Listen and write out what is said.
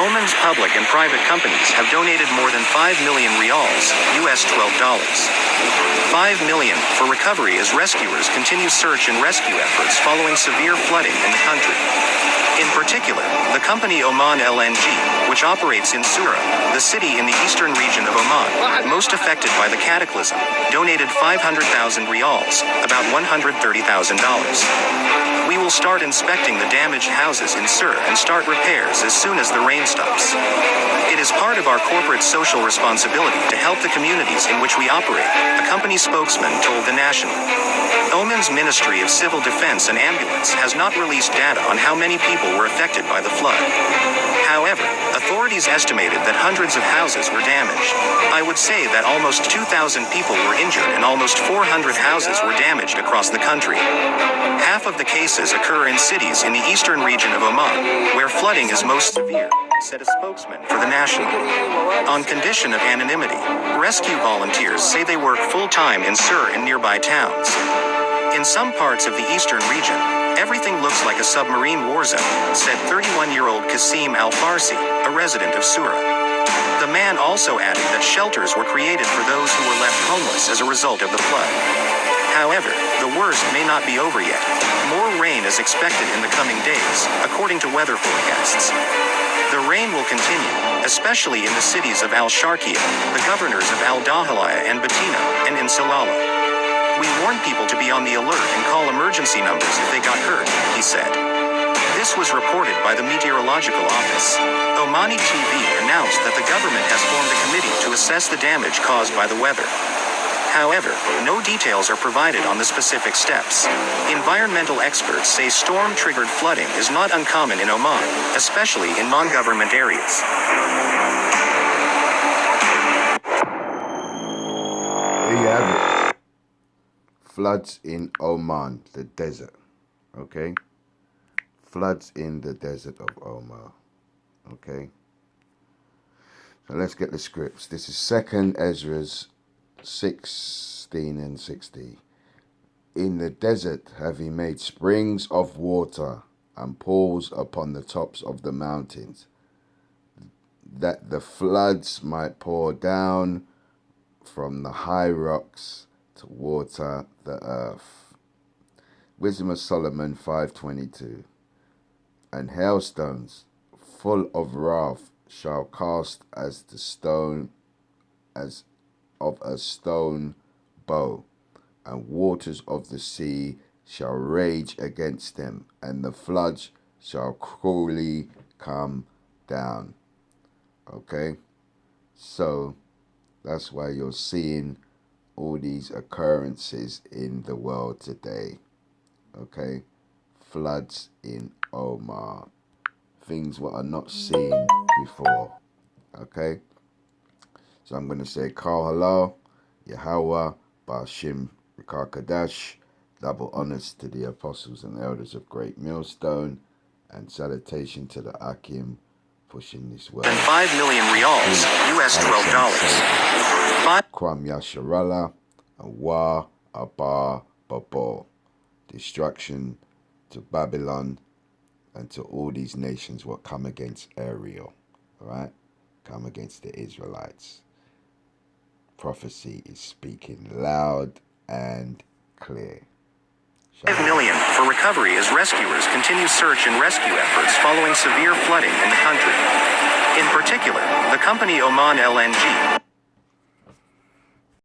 Oman's public and private companies have donated more than 5 million rials, US $12. 5 million for recovery as rescuers continue search and rescue efforts following severe flooding in the country. In particular, the company Oman LNG, which operates in Sura, the city in the eastern region of Oman, most affected by the cataclysm, donated 500,000 rials, about $130,000. We will start inspecting the damaged houses in Sur and start repairs as soon as the rain stops. It is part of our corporate social responsibility to help the communities in which we operate, a company spokesman told The National. Oman's Ministry of Civil Defense and Ambulance has not released data on how many people were affected by the flood. However, authorities estimated that hundreds of houses were damaged. I would say that almost 2,000 people were injured and almost 400 houses were damaged across the country. Half of the cases occur in cities in the eastern region of Oman, where flooding is most severe, said a spokesman for The National. On condition of anonymity, rescue volunteers say they work full-time in Sur and nearby towns. In some parts of the eastern region, everything looks like a submarine war zone, said 31-year-old Qasim Al-Farsi, a resident of Sura. The man also added that shelters were created for those who were left homeless as a result of the flood. However, the worst may not be over yet. More rain is expected in the coming days, according to weather forecasts. The rain will continue, especially in the cities of Al-Sharqiya, the governors of Al-Dahilia and Batina, and in Salalah. We warn people to be on the alert and call emergency numbers if they got hurt, he said. This was reported by the Meteorological Office. Omani TV announced that the government has formed a committee to assess the damage caused by the weather. However, no details are provided on the specific steps. Environmental experts say storm-triggered flooding is not uncommon in Oman, especially in non-government areas. There you have it. Floods in Oman, the desert. Okay? Floods in the desert of Oman. Okay? So let's get the scripts. This is 2nd Ezra's 16 and 60. In the desert have he made springs of water and pools upon the tops of the mountains, that the floods might pour down from the high rocks to water the earth. Wisdom of Solomon 5:22. And hailstones full of wrath shall cast as the stone as of a stone bow, and waters of the sea shall rage against them, and the floods shall cruelly come down. Okay, so that's why you're seeing all these occurrences in the world today. Okay, floods in Oman, things what are not seen before. Okay, so I'm going to say Kal Halal, Yahweh, Bashim, Rikar double honors to the apostles and elders of Great Millstone, and salutation to the Akim pushing this way. 5 million rials, US $12. Kwam Yasharallah, and Wa Abba Babo. Destruction to Babylon and to all these nations what come against Ariel. Alright? Come against the Israelites. Prophecy is speaking loud and clear. 5 million for recovery as rescuers continue search and rescue efforts following severe flooding in the country. In particular, the company Oman LNG,